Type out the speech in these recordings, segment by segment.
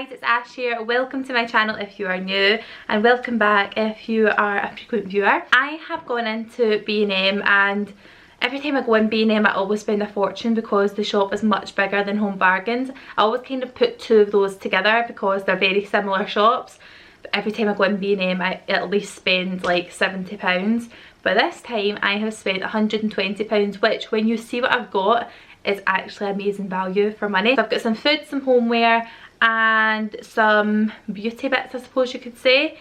guys, it's Ash here. Welcome to my channel if you are new, and welcome back if you are a frequent viewer. I have gone into B&M, and every time I go in B&M I always spend a fortune because the shop is much bigger than Home Bargains. I always kind of put two of those together because they're very similar shops. But every time I go in B&M I at least spend like £70. But this time I have spent £120, which when you see what I've got is actually amazing value for money. So I've got some food, some homeware and some beauty bits, I suppose you could say.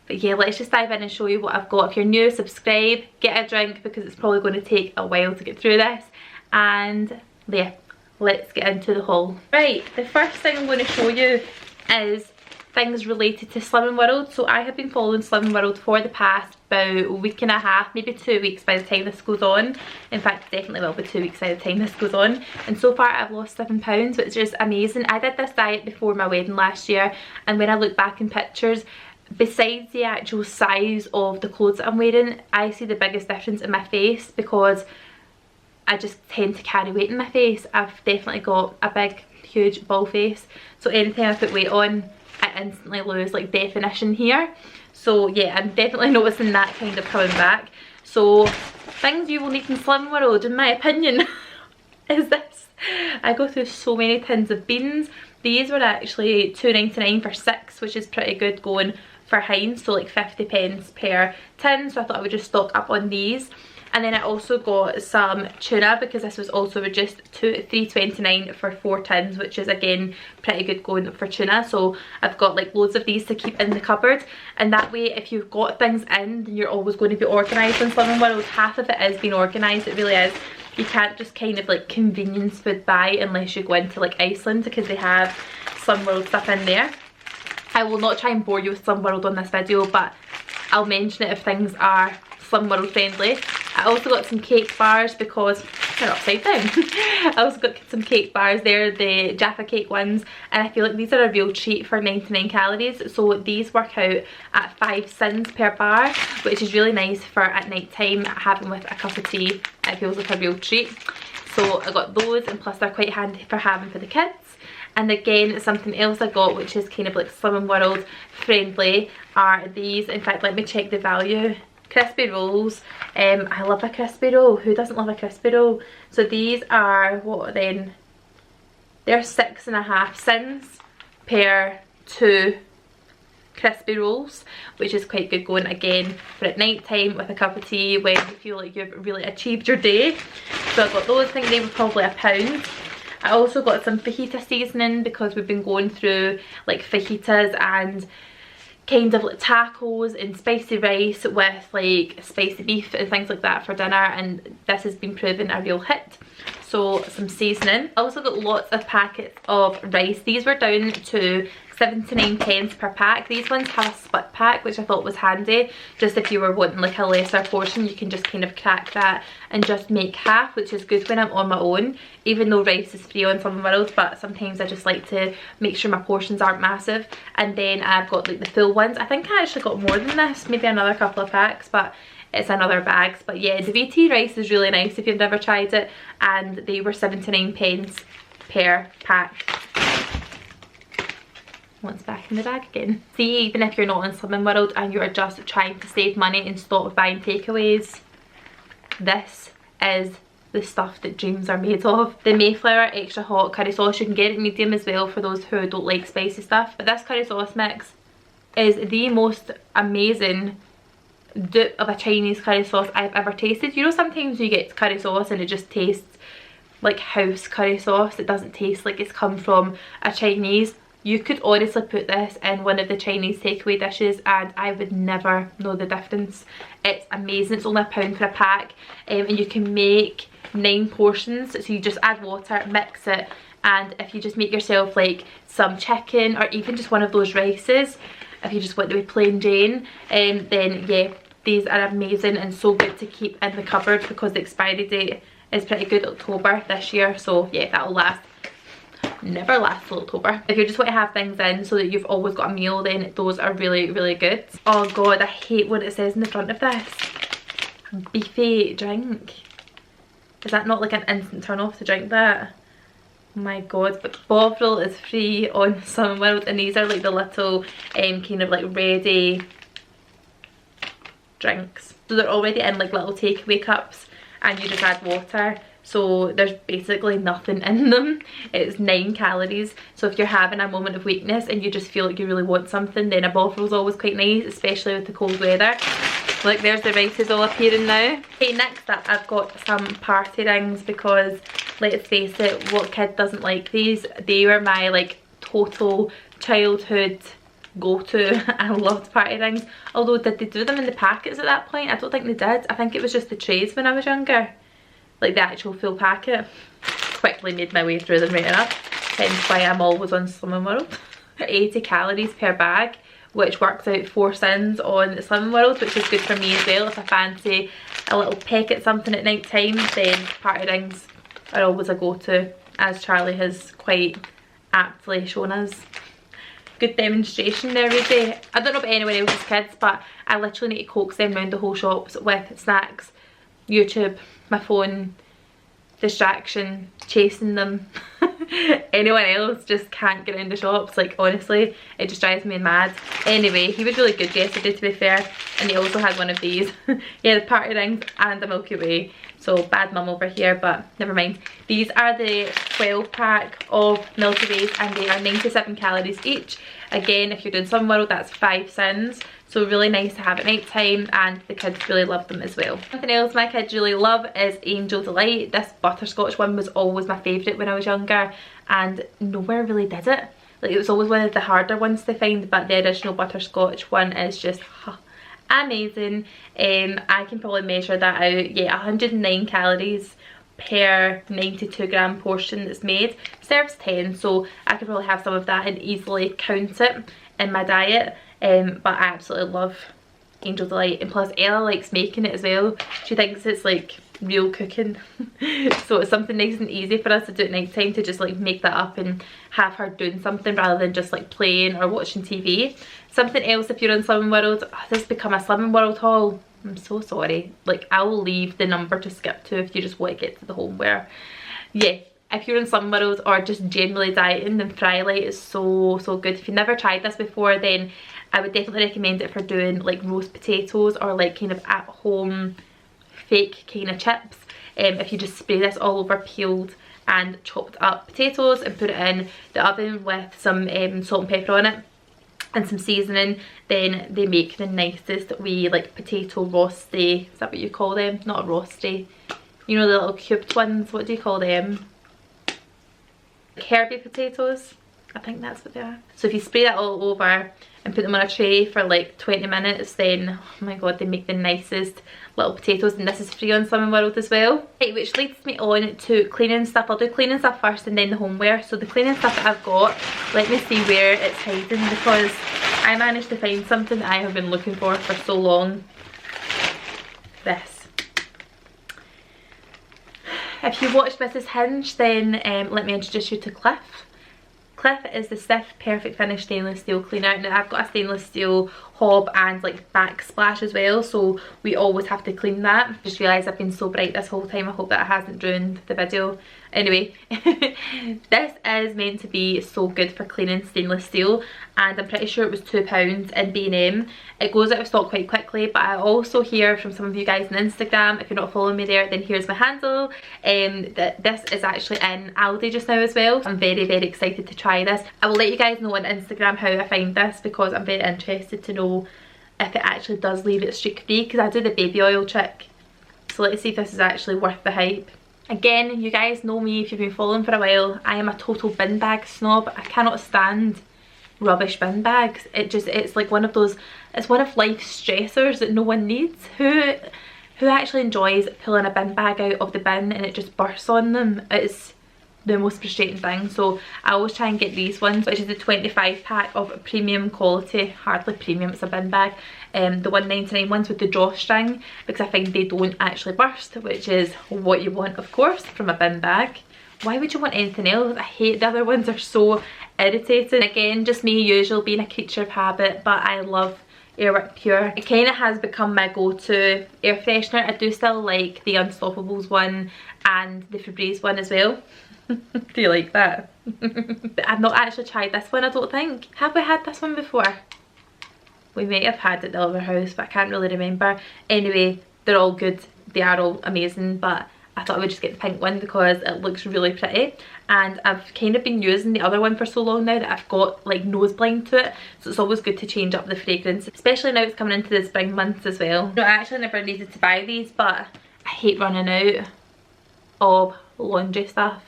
But yeah, let's just dive in and show you what I've got. If you're new, subscribe, get a drink because it's probably going to take a while to get through this. And yeah, let's get into the haul. Right, the first thing I'm going to show you is things related to Slimming World. So I have been following Slimming World for the past about a week and a half, maybe 2 weeks by the time this goes on. In fact, definitely will be 2 weeks by the time this goes on. And so far I've lost 7 pounds, which is amazing. I did this diet before my wedding last year, and when I look back in pictures, besides the actual size of the clothes that I'm wearing, I see the biggest difference in my face because I just tend to carry weight in my face. I've definitely got a big, huge ball face. So anytime I put weight on, I instantly lose like definition here. So yeah, I'm definitely noticing that kind of coming back. So things you will need in Slimming World, in my opinion, is this. I go through so many tins of beans. These were actually £2.99 for 6, which is pretty good going for Heinz, so like 50p per tin. So I thought I would just stock up on these. And then I also got some tuna because this was also reduced to £3.29 for 4 tins, which is again pretty good going for tuna. So I've got like loads of these to keep in the cupboard, and that way if you've got things in, then you're always going to be organised in Slimming World. Half of it is being organised, it really is. You can't just kind of like convenience food buy unless you go into like Iceland, because they have Slimming World stuff in there. I will not try and bore you with Slimming World on this video, but I'll mention it if things are Slimming World friendly. I also got some cake bars because they're upside down. I also got some cake bars. They're the Jaffa Cake ones, and I feel like these are a real treat for 99 calories. So these work out at 5 cents per bar, which is really nice for at night time having with a cup of tea. It feels like a real treat. So I got those, and plus they're quite handy for having for the kids. And again, something else I got which is kind of like Slimming World friendly are these. In fact, let me check the value. Crispy rolls. I love a crispy roll. Who doesn't love a crispy roll? So these are, what then? They're 6.5 cents per 2 crispy rolls, which is quite good going again for at night time with a cup of tea when you feel like you've really achieved your day. So I got those. I think they were probably £1. I also got some fajita seasoning because we've been going through like fajitas and kind of like tacos and spicy rice with like spicy beef and things like that for dinner, and this has been proven a real hit. So some seasoning. I also got lots of packets of rice. These were down to 79p per pack. These ones have a split pack, which I thought was handy. Just if you were wanting like a lesser portion, you can just kind of crack that and just make half, which is good when I'm on my own, even though rice is free on Slimming World. But sometimes I just like to make sure my portions aren't massive. And then I've got like the full ones. I think I actually got more than this, maybe another couple of packs, but it's another bags. But yeah, the VT rice is really nice if you've never tried it, and they were 79p per pack. Once back in the bag again. See, even if you're not in Slimming World and you're just trying to save money and stop buying takeaways, this is the stuff that dreams are made of. The Mayflower extra hot curry sauce, you can get it medium as well for those who don't like spicy stuff, but this curry sauce mix is the most amazing dupe of a Chinese curry sauce I've ever tasted. You know, sometimes you get curry sauce and it just tastes like house curry sauce. It doesn't taste like it's come from a Chinese. You could honestly put this in one of the Chinese takeaway dishes and I would never know the difference. It's amazing. It's only £1 for a pack, and you can make 9 portions. So you just add water, mix it, and if you just make yourself like some chicken or even just one of those rices, if you just want to be plain Jane, then yeah, these are amazing and so good to keep in the cupboard because the expiry date is pretty good, October this year. So yeah, that'll last. Never lasts till October. If you just want to have things in so that you've always got a meal, then those are really, really good. Oh god, I hate what it says in the front of this. Beefy drink. Is that not like an instant turn off to drink that? my god, but Bovril is free on Slimming World, and these are like the little kind of like ready drinks. So they're already in like little takeaway cups and you just add water. So there's basically nothing in them. It's 9 calories. So if you're having a moment of weakness and you just feel like you really want something, then a Bovril's always quite nice, especially with the cold weather. Like there's the rices all appearing now. Okay, next up I've got some party rings because let's face it, what kid doesn't like these? They were my like total childhood go-to. I loved party rings. Although did they do them in the packets at that point? I don't think they did. I think it was just the trays when I was younger. Like the actual full packet. Quickly made my way through them right enough. Hence why I'm always on Slimming World. 80 calories per bag, which works out 4 sins on Slimming World, which is good for me as well. If I fancy a little peck at something at night time, then party rings are always a go-to, as Charlie has quite aptly shown us. Good demonstration there, Rudy. I don't know about anyone else's kids, but I literally need to coax them around the whole shops with snacks, YouTube, my phone, distraction, chasing them. Anyone else just can't get in the shops, like honestly, it just drives me mad. Anyway, he was really good yesterday to be fair, and he also had one of these. Yeah, the party rings and a Milky Way. So bad mum over here, but never mind. These are the 12 pack of Milky Ways and they are 97 calories each. Again, if you're doing Slimming World, that's 5 sins. So really nice to have at night time, and the kids really love them as well. Something else my kids really love is Angel Delight. This butterscotch one was always my favourite when I was younger, and nowhere really did it. Like it was always one of the harder ones to find, but the original butterscotch one is just amazing. I can probably measure that out. Yeah, 109 calories per 92 gram portion that's made. Serves 10, so I could probably have some of that and easily count it in my diet. But I absolutely love Angel Delight, and plus Ella likes making it as well. She thinks it's like real cooking. So it's something nice and easy for us to do at night time, to just like make that up and have her doing something rather than just like playing or watching TV. Something else, if you're on Slimming World, this has become a Slimming World haul. I'm so sorry. Like I will leave the number to skip to if you just want to get to the homeware. Yeah, if you're in Slimming World or just generally dieting, then Frylight is so good. If you've never tried this before, then I would definitely recommend it for doing like roast potatoes or like kind of at home fake kind of chips. If you just spray this all over peeled and chopped up potatoes and put it in the oven with some salt and pepper on it and some seasoning, then they make the nicest wee like potato roasty. Is that what you call them? Not a roasty, you know, the little cubed ones. What do you call them? Like herby potatoes, I think that's what they are. So if you spray that all over and put them on a tray for like 20 minutes, then oh my god, they make the nicest little potatoes, and this is free on Slimming World as well. Right, which leads me on to cleaning stuff. I'll do cleaning stuff first and then the homeware. So the cleaning stuff that I've got, let me see where it's hiding, because I managed to find something that I have been looking for so long. This. If you watched Mrs. Hinge, then let me introduce you to Cliff. Cliff is the stiff perfect finish stainless steel cleaner. Now I've got a stainless steel hob and like backsplash as well, so we always have to clean that. Just realised I've been so bright this whole time. I hope that it hasn't ruined the video. Anyway, this is meant to be so good for cleaning stainless steel, and I'm pretty sure it was £2 in B&M. It goes out of stock quite quickly, but I also hear from some of you guys on Instagram, if you're not following me there, then here's my handle, that this is actually in Aldi just now as well. I'm very excited to try this. I will let you guys know on Instagram how I find this, because I'm very interested to know if it actually does leave it streak free, because I do the baby oil trick. So let's see if this is actually worth the hype. Again, you guys know me if you've been following for a while. I am a total bin bag snob. I cannot stand rubbish bin bags. It's like one of those, it's one of life's stressors that no one needs. Who actually enjoys pulling a bin bag out of the bin and it just bursts on them? It's the most frustrating thing. So I always try and get these ones, which is the 25 pack of premium quality. Hardly premium, it's a bin bag. The £1.99 ones with the drawstring, because I find they don't actually burst, which is what you want, of course, from a bin bag. Why would you want anything else? I hate the other ones, they're so irritating. Again, just me, usual, being a creature of habit, but I love Airwick Pure. It kind of has become my go-to air freshener. I do still like the Unstoppables one and the Febreze one as well. Do you like that? But I've not actually tried this one, I don't think. Have we had this one before? We may have had it at the other house, but I can't really remember. Anyway, they're all good. They are all amazing, but I thought I would just get the pink one because it looks really pretty. And I've kind of been using the other one for so long now that I've got like nose blind to it. So it's always good to change up the fragrance, especially now it's coming into the spring months as well. No, I actually never needed to buy these, but I hate running out of laundry stuff.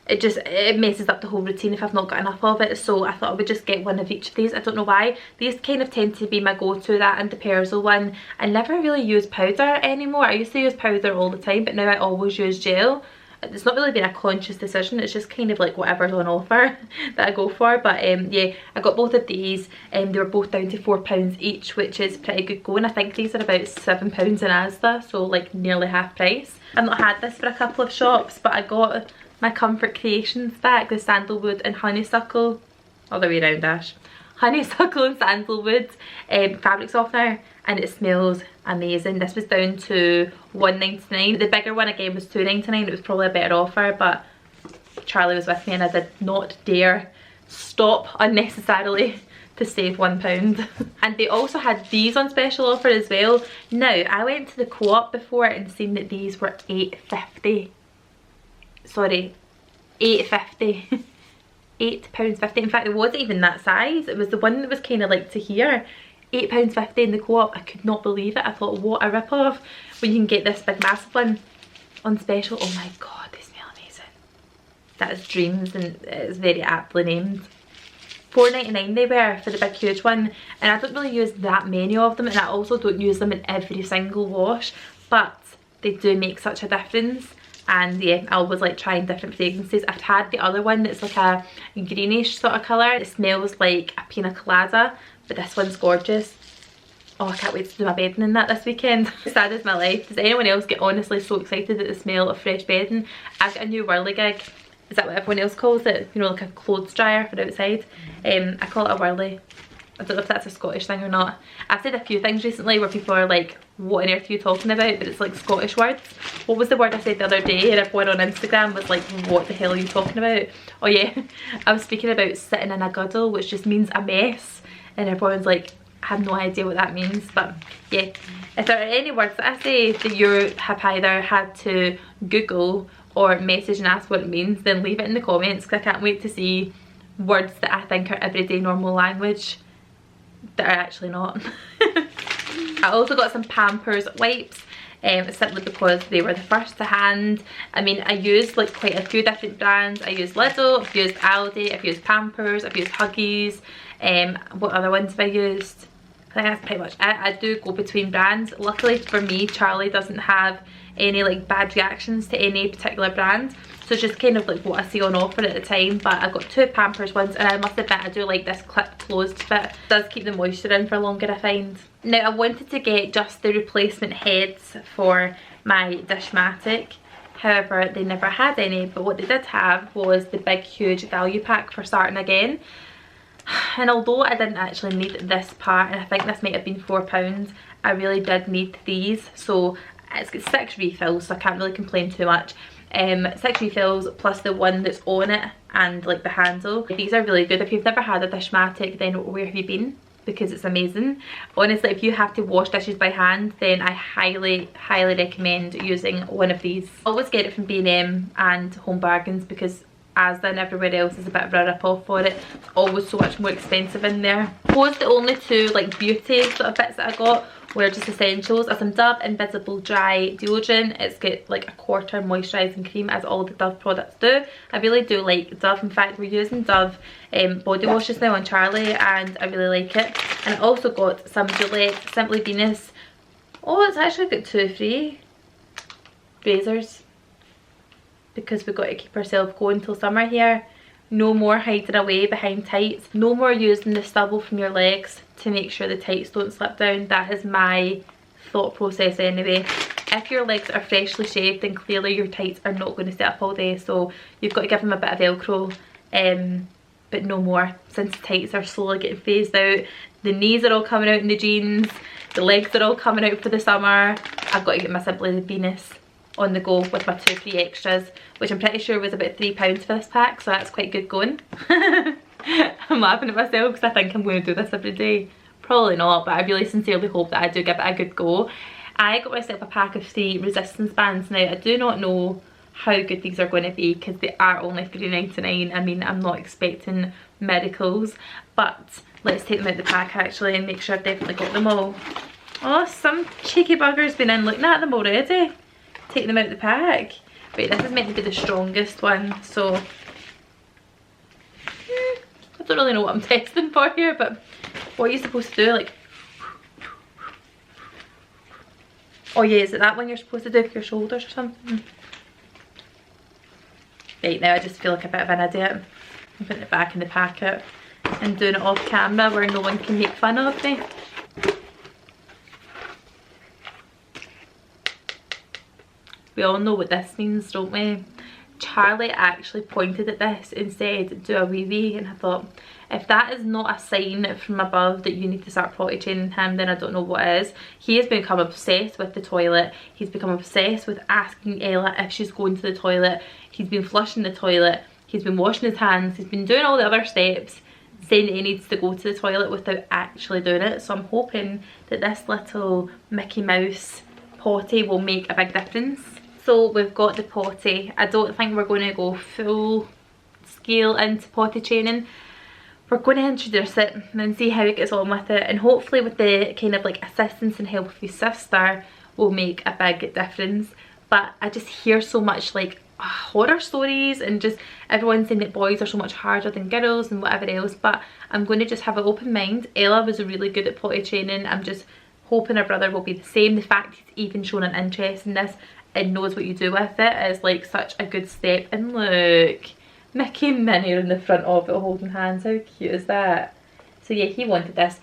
It messes up the whole routine if I've not got enough of it, so I thought I would just get one of each of these. I don't know why. These kind of tend to be my go-to, that and the Persil one. I never really use powder anymore. I used to use powder all the time, but now I always use gel. It's not really been a conscious decision, it's just kind of like whatever's on offer that I go for. But yeah, I got both of these and they were both down to £4 each, which is pretty good going. I think these are about £7 in Asda, so like nearly half price. I've not had this for a couple of shops, but I got my Comfort Creations back, the sandalwood and honeysuckle, other way around Ash, honeysuckle and sandalwood fabric softener, and it smells amazing. This was down to £1.99. The bigger one again was £2.99. It was probably a better offer, but Charlie was with me and I did not dare stop unnecessarily to save £1. And they also had these on special offer as well. Now, I went to the Co-op before and seen that these were £8.50. Sorry, £8.50. £8.50. In fact, it wasn't even that size. It was the one that was kind of like to here. £8.50 in the Co-op. I could not believe it. I thought, what a rip-off when you can get this big massive one on special. Oh my god, they smell amazing. That is dreams, and it's very aptly named. £4.99 they were for the big huge one, and I don't really use that many of them, and I also don't use them in every single wash, but they do make such a difference. And yeah, I always like trying different fragrances. I've had the other one that's like a greenish sort of colour. It smells like a pina colada, but this one's gorgeous. Oh, I can't wait to do my bedding in that this weekend. Sad as my life. Does anyone else get honestly so excited at the smell of fresh bedding? I've got a new whirligig. Is that what everyone else calls it? You know, like a clothes dryer for outside. I call it a whirly. I don't know if that's a Scottish thing or not. I've said a few things recently where people are like, what on earth are you talking about? But it's like Scottish words. What was the word I said the other day? And everyone on Instagram was like, what the hell are you talking about? Oh yeah, I was speaking about sitting in a guddle, which just means a mess. And everyone's like, I have no idea what that means. But yeah, if there are any words that I say that you have either had to Google or message and ask what it means, then leave it in the comments, because I can't wait to see words that I think are everyday normal language that are actually not. I also got some Pampers wipes, simply because they were the first to hand. I mean, I used like quite a few different brands. I used Lidl, I've used Aldi, I've used Pampers, I've used Huggies. What other ones have I used? I think that's pretty much it. I do go between brands. Luckily for me, Charlie doesn't have any like bad reactions to any particular brand, so it's just kind of like what I see on offer at the time. But I got two Pampers ones, and I must admit I do like this clip closed bit. It does keep the moisture in for longer, I find. Now, I wanted to get just the replacement heads for my Dishmatic, however they never had any, but what they did have was the big huge value pack for starting again. And although I didn't actually need this part, and I think this might have been £4, I really did need these. So it's got 6 refills, so I can't really complain too much. 6 refills plus the one that's on it and like the handle. These are really good. If you've never had a Dishmatic, then where have you been? Because it's amazing. Honestly, if you have to wash dishes by hand, then I highly recommend using one of these. Always get it from B&M and Home Bargains, because Asda and everywhere else is a bit of a rip-off for it. It's always so much more expensive in there. Those the only two like beauty sort of bits that I got were just essentials. Some Dove Invisible Dry Deodorant. It's got like a quarter moisturising cream, as all the Dove products do. I really do like Dove. In fact, we're using Dove body washes now on Charlie, and I really like it. And I also got some Gillette Simply Venus. Oh, it's actually got 2 free razors, because we've got to keep ourselves going till summer here. No more hiding away behind tights. No more using the stubble from your legs to make sure the tights don't slip down. That is my thought process anyway. If your legs are freshly shaved, then clearly your tights are not going to stay up all day, so you've got to give them a bit of Velcro. But no more, since the tights are slowly getting phased out. The knees are all coming out in the jeans. The legs are all coming out for the summer. I've got to get my Simply Venus on the go with my 2 free extras, which I'm pretty sure was about £3 for this pack, so that's quite good going. I'm laughing at myself because I think I'm going to do this every day. Probably not, but I really sincerely hope that I do give it a good go. I got myself a pack of 3 resistance bands. Now I do not know how good these are going to be because they are only £3.99. I mean, I'm not expecting miracles, but let's take them out of the pack actually and make sure I've definitely got them all. Oh, some cheeky bugger's been in looking at them already. Take them out of the pack. Wait, this is meant to be the strongest one, so I don't really know what I'm testing for here, but what are you supposed to do? Like, oh yeah, is it that one you're supposed to do for your shoulders or something? Right, now I just feel like a bit of an idiot. I'm putting it back in the packet and doing it off camera where no one can make fun of me. We all know what this means, don't we? Charlie actually pointed at this and said, do a wee wee, and I thought, if that is not a sign from above that you need to start potty training him, then I don't know what is. He has become obsessed with the toilet. He's become obsessed with asking Ella if she's going to the toilet. He's been flushing the toilet. He's been washing his hands. He's been doing all the other steps, saying that he needs to go to the toilet without actually doing it. So I'm hoping that this little Mickey Mouse potty will make a big difference. So we've got the potty. I don't think we're going to go full scale into potty training. We're going to introduce it and see how it gets on with it, and hopefully with the kind of like assistance and help of his sister will make a big difference. But I just hear so much like horror stories and just everyone saying that boys are so much harder than girls and whatever else, but I'm going to just have an open mind. Ella was really good at potty training. I'm just hoping her brother will be the same. The fact he's even shown an interest in this and knows what you do with it is like such a good step. And look, Mickey and Minnie are in the front of it holding hands. How cute is that? So yeah, he wanted this.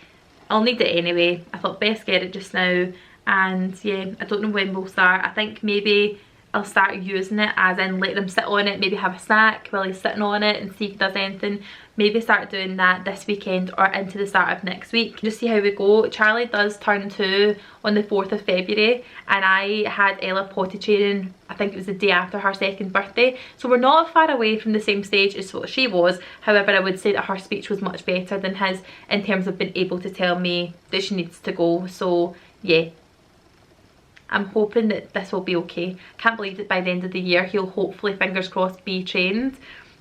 I'll need it anyway. I thought best get it just now, and yeah, I don't know when we'll start. I think maybe I'll start using it, as in let them sit on it, maybe have a snack while he's sitting on it and see if he does anything. Maybe start doing that this weekend or into the start of next week. Just see how we go. Charlie does turn 2 on the 4th of February, and I had Ella potty training, I think it was the day after her 2nd birthday. So we're not far away from the same stage as what she was. However, I would say that her speech was much better than his in terms of being able to tell me that she needs to go. So yeah, I'm hoping that this will be okay. Can't believe that by the end of the year he'll hopefully, fingers crossed, be trained.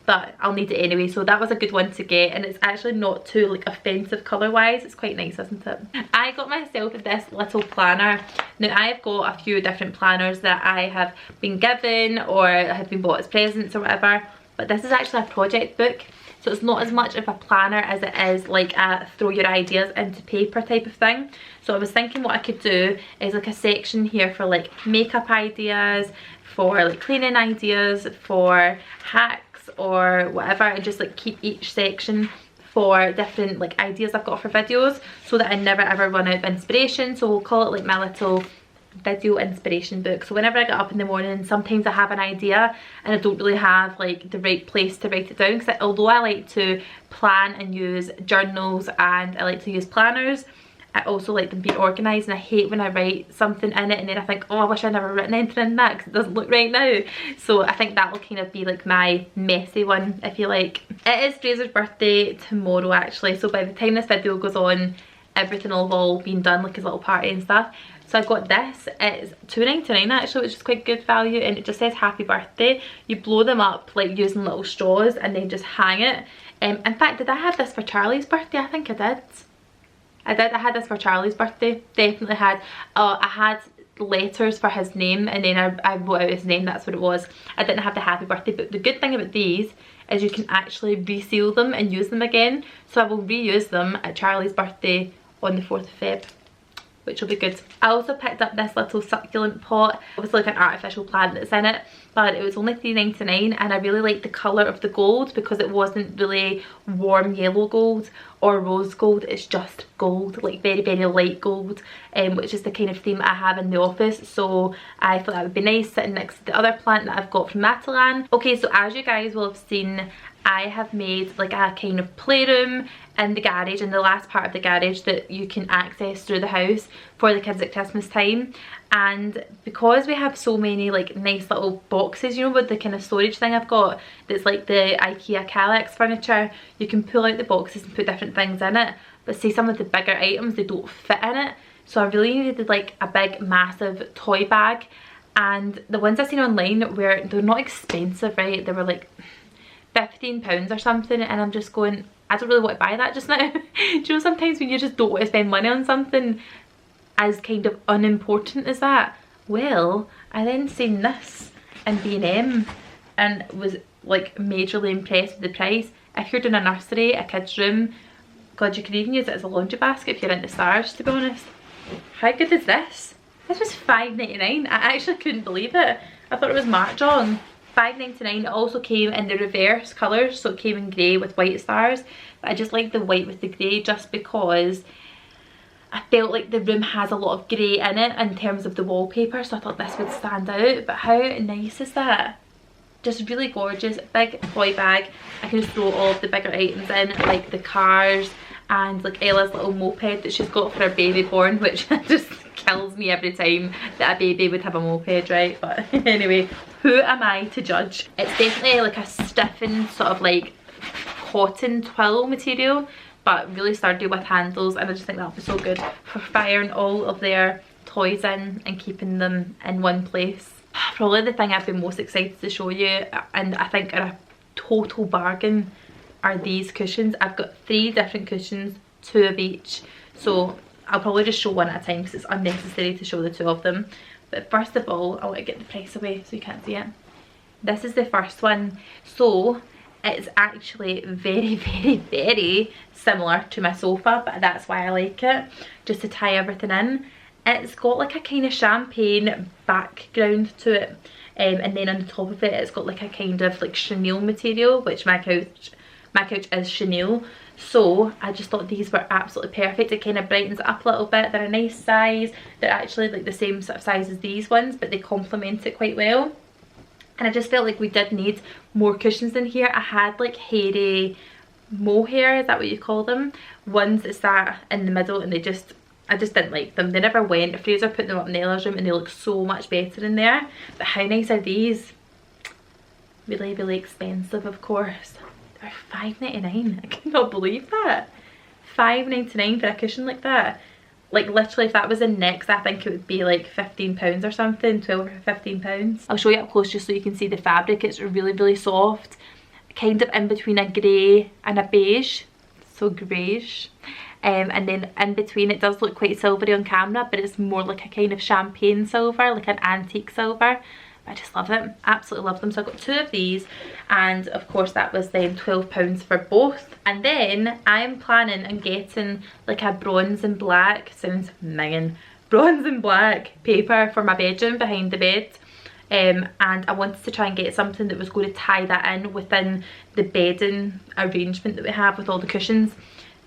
But I'll need it anyway, so that was a good one to get, and it's actually not too like offensive colour wise. It's quite nice, isn't it? I got myself this little planner. Now I've got a few different planners that I have been given or have been bought as presents or whatever, but this is actually a project book. So it's not as much of a planner as it is like a throw your ideas into paper type of thing. So I was thinking what I could do is like a section here for like makeup ideas, for like cleaning ideas, for hacks or whatever, and just like keep each section for different like ideas I've got for videos, so that I never ever run out of inspiration. So we'll call it like my little video inspiration book. So whenever I get up in the morning, sometimes I have an idea and I don't really have like the right place to write it down, because although I like to plan and use journals and I like to use planners, I also like them being organised, and I hate when I write something in it and then I think, oh, I wish I'd never written anything in that because it doesn't look right now. So I think that will kind of be like my messy one, if you like. It is Fraser's birthday tomorrow actually, so by the time this video goes on, everything will have all been done, like his little party and stuff. So I got this. It's £2.99 actually, which is quite good value, and it just says happy birthday. You blow them up like using little straws and then just hang it. In fact, did I have this for Charlie's birthday? I think I did. I had this for Charlie's birthday. Definitely had. I had letters for his name, and then I wrote out his name. That's what it was. I didn't have the happy birthday, but the good thing about these is you can actually reseal them and use them again. So I will reuse them at Charlie's birthday on the 4th of Feb, which will be good. I also picked up this little succulent pot. Obviously like an artificial plant that's in it, but it was only £3.99, and I really liked the colour of the gold because it wasn't really warm yellow gold or rose gold. It's just gold, like very, very light gold, which is the kind of theme I have in the office. So I thought that would be nice sitting next to the other plant that I've got from Matalan. Okay, so as you guys will have seen, I have made like a kind of playroom in the garage, in the last part of the garage that you can access through the house for the kids at Christmas time. And because we have so many like nice little boxes, you know, with the kind of storage thing I've got that's like the IKEA Kallax furniture, you can pull out the boxes and put different things in it, but see some of the bigger items, they don't fit in it. So I really needed like a big massive toy bag, and the ones I've seen online they're not expensive, right? They were like £15 or something, and I'm just going, I don't really want to buy that just now. Do you know, sometimes when you just don't want to spend money on something as kind of unimportant as that. Well, I then seen this in B&M and was like majorly impressed with the price. If you're doing a nursery, a kid's room, God, you could even use it as a laundry basket if you're into stars, to be honest. How good is this? This was £5.99. I actually couldn't believe it. I thought it was marked-on. £5.99. It also came in the reverse colours, so it came in grey with white stars. But I just like the white with the grey just because I felt like the room has a lot of grey in it in terms of the wallpaper, so I thought this would stand out. But how nice is that? Just really gorgeous. Big toy bag. I can just throw all of the bigger items in, like the cars and like Ella's little moped that she's got for her baby born, which just kills me every time that a baby would have a moped, right? But anyway, who am I to judge? It's definitely like a stiffened sort of like cotton twill material, but really sturdy with handles, and I just think that'll be so good for firing all of their toys in and keeping them in one place. Probably the thing I've been most excited to show you, and I think are a total bargain, are these cushions. I've got 3 different cushions, 2 of each, so I'll probably just show one at a time because it's unnecessary to show the 2 of them. But first of all, I want to get the price away so you can't see it. This is the first one. So it's actually very, very, very similar to my sofa, but that's why I like it, just to tie everything in. It's got like a kind of champagne background to it, and then on the top of it, it's got like a kind of like chenille material, which my couch is chenille. So I just thought these were absolutely perfect. It kind of brightens it up a little bit. They're a nice size. They're actually like the same sort of size as these ones, but they complement it quite well. And I just felt like we did need more cushions in here. I had like hairy mohair, is that what you call them? Ones that sat in the middle, and I just didn't like them. They never went. Fraser put them up in Ella's room and they look so much better in there. But how nice are these? Really, really expensive, of course. They're £5.99. I cannot believe that. £5.99 for a cushion like that. Like literally, if that was in Next, I think it would be like £15 or something, 12 or £15. I'll show you up close just so you can see the fabric. It's really, really soft, kind of in between a grey and a beige, so greyish. And then in between, it does look quite silvery on camera, but it's more like a kind of champagne silver, like an antique silver. I just love it, absolutely love them. So I got 2 of these, and of course that was then £12 for both. And then I'm planning on getting like a bronze and black, sounds minging, bronze and black paper for my bedroom behind the bed. And I wanted to try and get something that was going to tie that in within the bedding arrangement that we have with all the cushions.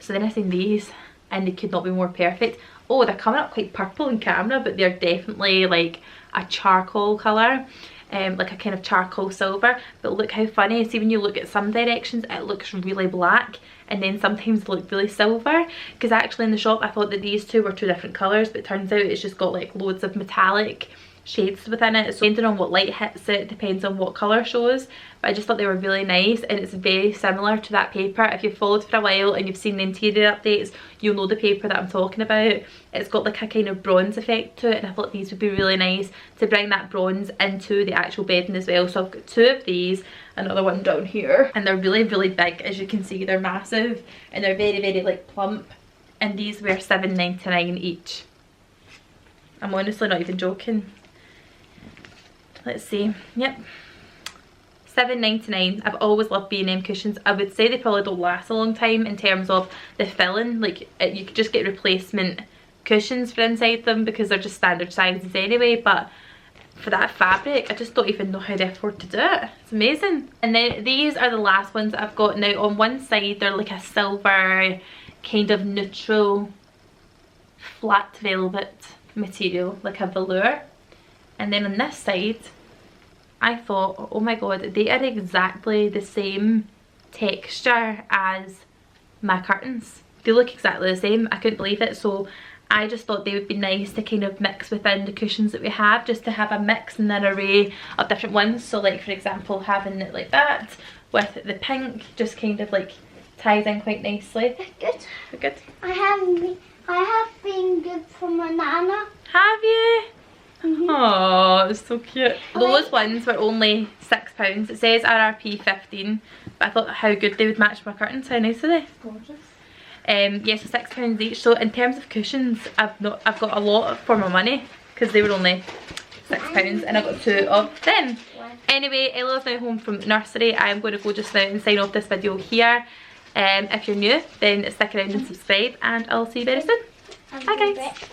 So then I seen these and they could not be more perfect. Oh, they're coming up quite purple in camera, but they're definitely like a charcoal colour, like a kind of charcoal silver. But look how funny, see when you look at some directions it looks really black, and then sometimes look really silver, because actually in the shop I thought that these 2 were 2 different colours, but it turns out it's just got like loads of metallic shades within it, so depending on what light hits it depends on what colour shows. But I just thought they were really nice, and it's very similar to that paper. If you've followed for a while and you've seen the interior updates, you'll know the paper that I'm talking about. It's got like a kind of bronze effect to it, and I thought these would be really nice to bring that bronze into the actual bedding as well. So I've got 2 of these, another one down here, and they're really, really big. As you can see, they're massive and they're very, very like plump, and these were £7.99 each. I'm honestly not even joking. Let's see, yep, £7.99. I've always loved B&M cushions. I would say they probably don't last a long time in terms of the filling. Like you could just get replacement cushions for inside them because they're just standard sizes anyway, but for that fabric I just don't even know how they afford to do it. It's amazing. And then these are the last ones that I've got. Now on one side they're like a silver kind of neutral flat velvet material, like a velour, and then on this side I thought, oh my god, they are exactly the same texture as my curtains. They look exactly the same. I couldn't believe it, so I just thought they would be nice to kind of mix within the cushions that we have, just to have a mix and an array of different ones. So like for example, having it like that with the pink just kind of like ties in quite nicely. Good. Good. I have been good for my nana. Have you? Mm-hmm. Oh, it's so cute. Those ones were only £6. It says RRP 15, but I thought how good they would match my curtains. How nice are they? Gorgeous. Yeah, so £6 each. So in terms of cushions, I've got a lot for my money because they were only £6 and I got 2 of them. Anyway, Ella's now home from nursery. I'm going to go just now and sign off this video here. If you're new, then stick around and subscribe, and I'll see you very soon. Bye guys.